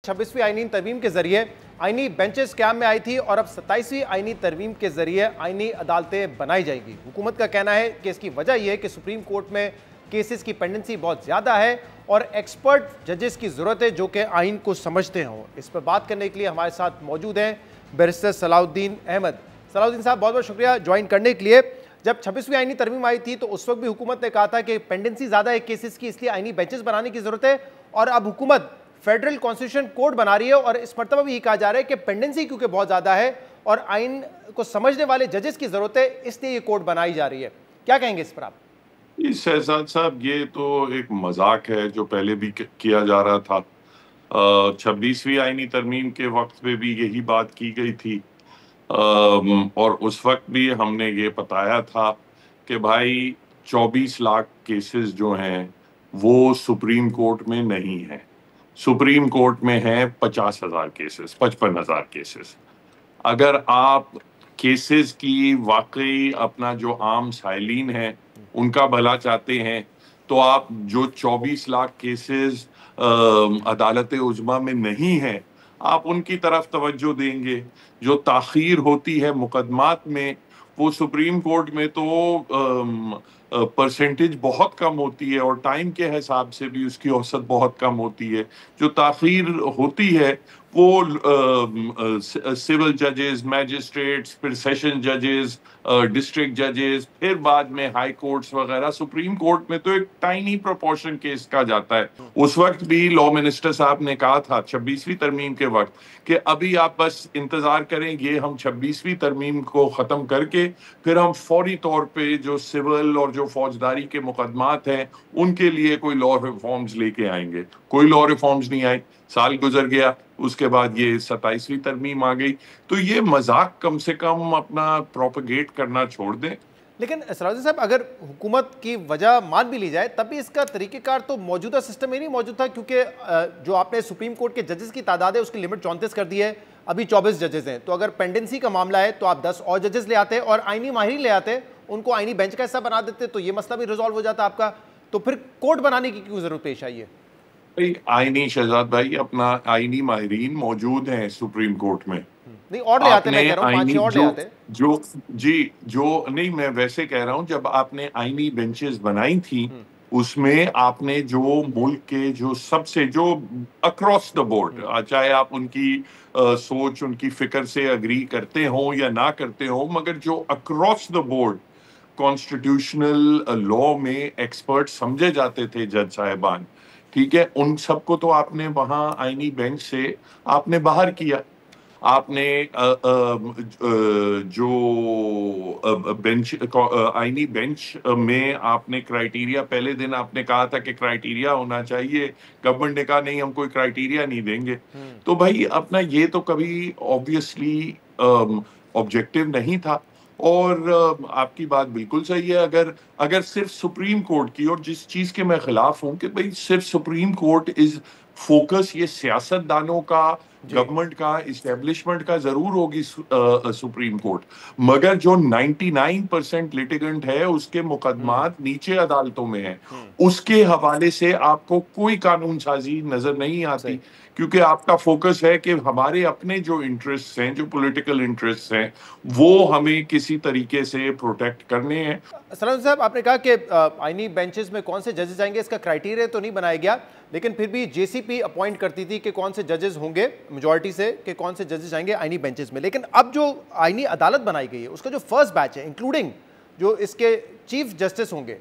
26वीं आईनी तरमीम के जरिए आईनी बेंचेस क्याम में आई थी और अब 27वीं आईनी तरमीम के जरिए आईनी अदालतें बनाई जाएंगी। हुकूमत का कहना है कि इसकी वजह यह है कि सुप्रीम कोर्ट में केसेस की पेंडेंसी बहुत ज़्यादा है और एक्सपर्ट जजेस की ज़रूरत है जो कि आइन को समझते हों। इस पर बात करने के लिए हमारे साथ मौजूद हैं बैरिस्टर सलाउद्दीन अहमद। सलाउद्दीन साहब, बहुत बहुत शुक्रिया ज्वाइन करने के लिए। जब 26वीं आईनी तरमीम आई थी तो उस वक्त भी हुकूमत ने कहा था कि पेंडेंसी ज़्यादा है केसेस की, इसलिए आईनी बेंचेस बनाने की ज़रूरत है, और अब हुकूमत फेडरल कॉन्स्टिट्यूशन कोड बना रही है और इस मरतबा भी ये कहा जा रहा है कि पेंडेंसी क्योंकि बहुत ज़्यादा है और आइन को समझने वाले जजेस की ज़रूरत है, इसलिए ये कोड बनाई जा रही है। क्या कहेंगे इस पर आप? शहजाद साहब, ये तो एक मजाक है जो पहले भी किया जा रहा था। 26वीं आईनी तरमीम के वक्त पे भी यही बात की गई थी, और उस वक्त भी हमने ये बताया था कि भाई 24 लाख केसेस जो हैं वो सुप्रीम कोर्ट में नहीं है। सुप्रीम कोर्ट में है 50,000 केसेस, 55,000 केसेस। अगर आप केसेस की वाकई अपना जो आम साइलिन है उनका भला चाहते हैं तो आप जो 24 लाख केसेस अदालत उज़्मा में नहीं है आप उनकी तरफ तवज्जो देंगे। जो ताख़ीर होती है मुकदमात में वो सुप्रीम कोर्ट में तो परसेंटेज बहुत कम होती है और टाइम के हिसाब से भी उसकी औसत बहुत कम होती है। जो ताख़ीर होती है वो सिविल जजेस, मैजिस्ट्रेट्स, फिर सेशन जजेस, डिस्ट्रिक्ट जजेस, फिर बाद में हाई कोर्ट्स वगैरह। सुप्रीम कोर्ट में तो एक टाइनी प्रोपोर्शन केस का जाता है। उस वक्त भी लॉ मिनिस्टर साहब ने कहा था 26वीं तरमीम के वक्त कि अभी आप बस इंतजार करेंगे, हम 26वीं तरमीम को ख़त्म करके फिर हम फौरी तौर पे जो सिविल और जो फौजदारी के मुकदमात हैं उनके लिए कोई लॉ रिफॉर्म्स लेके आएंगे। कोई लॉ रिफॉर्म्स नहीं आए, साल गुजर गया, उसके बाद ये 27वीं तरमीम आ गई। तो ये मजाक कम से कम अपना प्रोपेगेट करना छोड़ दें। लेकिन सलाउद्दीन साहब, अगर हुकूमत की वजह मान भी ली जाए तब भी इसका तरीक़ेकार तो मौजूदा सिस्टम में नहीं मौजूद था, क्योंकि जो आपने सुप्रीम कोर्ट के जजेस की तादाद है उसकी लिमिट 34 कर दी है, अभी 24 जजेस हैं। तो अगर पेंडेंसी का मामला है तो आप 10 और जजेस ले आते और आईनी माहिर ले आते, उनको आईनी बेंच का हिस्सा बना देते, तो ये मसला भी रिजॉल्व हो जाता आपका। तो फिर कोर्ट बनाने की क्यों जरूरत पेश आई है? आईनी शहजाद भाई, अपना आईनी माहिरीन मौजूद हैं सुप्रीम कोर्ट में। नहीं, और ले आते, मैं कह रहा हूं 5-6 और ले आते। नहीं, मैं वैसे कह रहा हूं, जब आपने आईनी बेंचेस बनाई थी उसमें आपने जो मुल्क के जो सबसे जो अक्रॉस द बोर्ड, चाहे आप उनकी सोच, उनकी फिक्र से अग्री करते हो या ना करते हो, मगर जो across the board constitutional law में एक्सपर्ट समझे जाते थे जज साहिबान, ठीक है, उन सबको तो आपने वहां आईनी बेंच से आपने बाहर किया। आपने जो बेंच आईनी बेंच में आपने क्राइटेरिया, पहले दिन आपने कहा था कि क्राइटेरिया होना चाहिए, गवर्नमेंट ने कहा नहीं, हम कोई क्राइटेरिया नहीं देंगे। तो भाई अपना ये तो कभी ऑब्वियसली ऑब्जेक्टिव नहीं था। और आपकी बात बिल्कुल सही है, अगर सिर्फ सुप्रीम कोर्ट की, और जिस चीज के मैं खिलाफ हूं कि भाई सिर्फ सुप्रीम कोर्ट इज फोकस, ये सियासतदानों का, गवर्नमेंट का, इस्टेब्लिशमेंट का जरूर होगी सुप्रीम कोर्ट, मगर जो 99% लिटिगेंट है उसके मुकदमात नीचे अदालतों में है, उसके हवाले से आपको कोई कानून साजी नजर नहीं आती, क्योंकि आपका फोकस है कि हमारे अपने जो इंटरेस्ट हैं, जो पॉलिटिकल इंटरेस्ट हैं, वो हमें किसी तरीके से प्रोटेक्ट करने हैं। सलाम साहब, आपने कहा कि आईनी बेंचेस में कौन से जजेस आएंगे इसका क्राइटेरिया तो नहीं बनाया गया, लेकिन फिर भी जेसीपी अपॉइंट करती थी कि कौन से जजेस होंगे मेजॉरिटी से, कि कौन से जजेस आएंगे आईनी बेंचेस में। लेकिन अब जो आईनी अदालत बनाई गई है उसका जो फर्स्ट बैच है, इंक्लूडिंग जो इसके चीफ जस्टिस होंगे,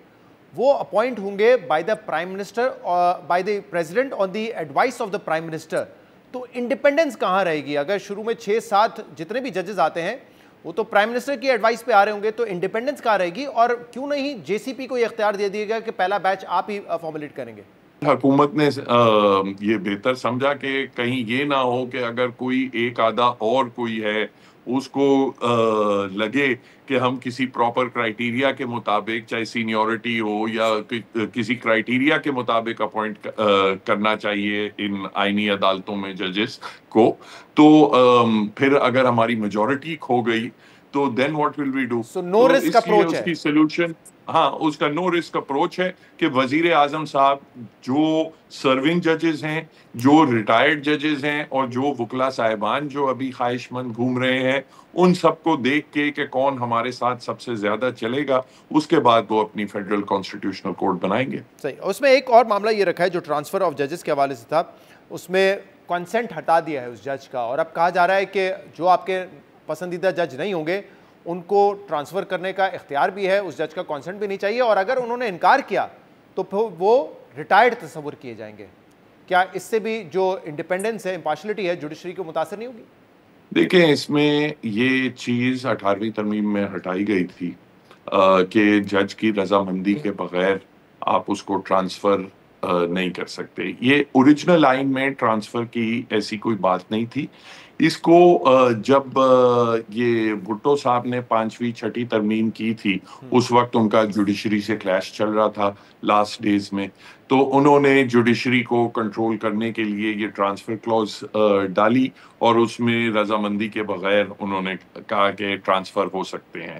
वो अपॉइंट होंगे बाय द प्राइम मिनिस्टर और by the president on the advice of the prime minister. तो इंडिपेंडेंस कहाँ रहेगी? अगर शुरू में 6-7 जितने भी जजेस आते हैं वो तो प्राइम मिनिस्टर की एडवाइस पे आ रहे होंगे, तो इंडिपेंडेंस कहाँ रहेगी? और क्यों नहीं जेसीपी को ये इख्तियार दे दिया गया कि पहला बैच आप ही फॉर्मुलेट करेंगे? हुकूमत ने ये बेहतर समझा कि कहीं ये ना हो कि अगर कोई एक आधा और कोई है उसको लगे कि हम किसी प्रॉपर क्राइटेरिया के मुताबिक, चाहे सीनियरिटी हो या किसी क्राइटेरिया के मुताबिक अपॉइंट करना चाहिए इन आईनी अदालतों में जजेस को, तो फिर अगर हमारी मेजॉरिटी खो गई تو then what will we do. So no risk approach ہے. اس کی سولوشن ہاں اس کا نو رسک اپروچ ہے کہ وزیر اعظم صاحب جو سرونگ ججز ہیں, جو ریٹائرڈ ججز ہیں, اور جو وکلا صاحبان جو ابھی خواہش مند گھوم رہے ہیں, ان سب کو دیکھ کے کہ کون ہمارے ساتھ سب سے زیادہ چلے گا, اس کے بعد وہ اپنی فیڈرل کانسٹیٹیوشنل کورٹ بنائیں گے. صحیح. اس میں ایک اور معاملہ یہ رکھا ہے جو ٹرانسفر آف ججز کے حوالے سے تھا, اس میں کنسنٹ ہٹا دیا ہے اس جج کا, اور اب کہا جا رہا ہے کہ جو آپ کے پسندیدہ جج نہیں ہوں گے ان کو ٹرانسفر کرنے کا اختیار بھی ہے, اس جج کا کنسنٹ بھی نہیں چاہیے, اور اگر انہوں نے انکار کیا تو پھر وہ ریٹائرڈ تصور کیے جائیں گے. کیا اس سے بھی جو انڈیپینڈنس ہے, امپارشلٹی ہے جوڈیشری کو متاثر نہیں ہوگی؟ دیکھیں اس میں یہ چیز 18ویں ترمیم میں ہٹائی گئی تھی کہ جج کی رضامندی کے بغیر آپ اس کو ٹرانسفر نہیں کر سکتے. یہ اوریجنل آئین میں ٹرانسفر کی ایسی کوئی بات نہیں تھی. اس کو جب یہ بھٹو صاحب نے 5ویں 6ٹھی ترمیم کی تھی, اس وقت ان کا جوڈیشری سے کلیش چل رہا تھا لاسٹ ڈیز میں, تو انہوں نے جوڈیشری کو کنٹرول کرنے کے لیے یہ ٹرانسفر کلوز ڈالی, اور اس میں رضامندی کے بغیر انہوں نے کہا کہ ٹرانسفر ہو سکتے ہیں.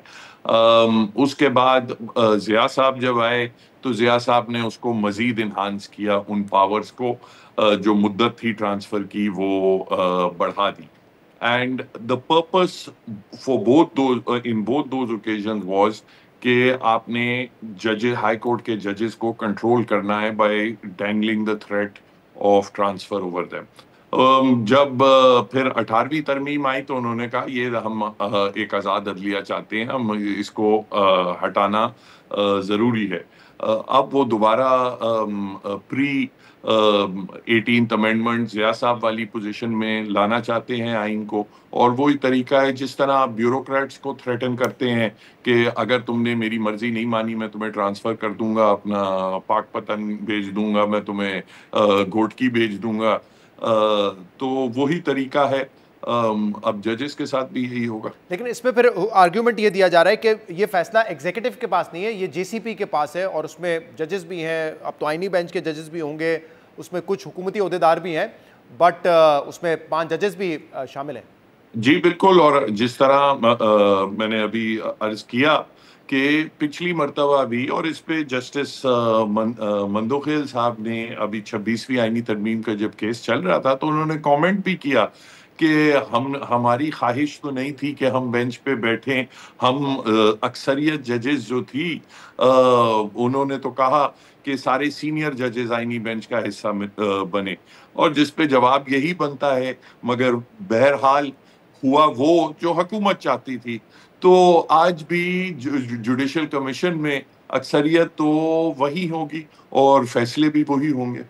اس کے بعد ضیاء صاحب جب آئے تو ضیاء صاحب نے اس کو مزید انہانس کیا, ان پاورز کو جو مدت تھی ٹرانسفر کی وہ بڑھا دی. And the purpose for in both those occasions was کہ آپ نے ہائی کورٹ کے ججز کو کنٹرول کرنا ہے by dangling the threat of transfer over them. جب پھر 18ویں ترمیم آئی تو انہوں نے کہا یہ ہم ایک آزاد عدلیہ چاہتے ہیں, ہم اس کو ہٹانا ضروری ہے. اب وہ دوبارہ پری 18th امینڈمنٹ ضیاء صاحب والی پوزیشن میں لانا چاہتے ہیں آئین کو, اور وہی طریقہ ہے جس طرح آپ بیوروکریٹس کو تھریٹن کرتے ہیں کہ اگر تم نے میری مرضی نہیں مانی میں تمہیں ٹرانسفر کر دوں گا, اپنا پاک پتن بھیج دوں گا, میں تمہیں گھوٹکی بھیج دوں گا. تو وہی طریقہ ہے, اب ججز کے ساتھ بھی یہی ہوگا. لیکن اس میں پھر آرگیومنٹ یہ دیا جا رہا ہے کہ یہ فیصلہ ایگزیکٹو کے پاس نہیں ہے, یہ جے سی پی کے پاس ہے, اور اس میں ججز بھی ہیں, اب تو آئینی بینچ کے ججز بھی ہوں گے, اس میں کچھ حکومتی عہدیدار بھی ہیں, بٹ اس میں 5 ججز بھی شامل ہیں. جی بالکل, اور جس طرح میں نے ابھی عرض کیا کہ پچھلی مرتبہ بھی, اور اس پہ جسٹس مندوخیل صاحب نے ابھی 26ویں آئینی ترمیم کا جب کیس چل رہا تھا تو انہوں نے کامنٹ بھی کیا کہ ہماری خواہش تو نہیں تھی کہ ہم بینچ پہ بیٹھیں, ہم اکثریت ججز جو تھی انہوں نے تو کہا کہ سارے سینئر ججز آئینی بینچ کا حصہ بنے, اور جس پہ جواب یہی بنتا ہے مگر بہرحال ہوا وہ جو حکومت چاہتی تھی. تو آج بھی جوڈیشل کمیشن میں اکثریت تو وہی ہوگی اور فیصلے بھی وہی ہوں گے.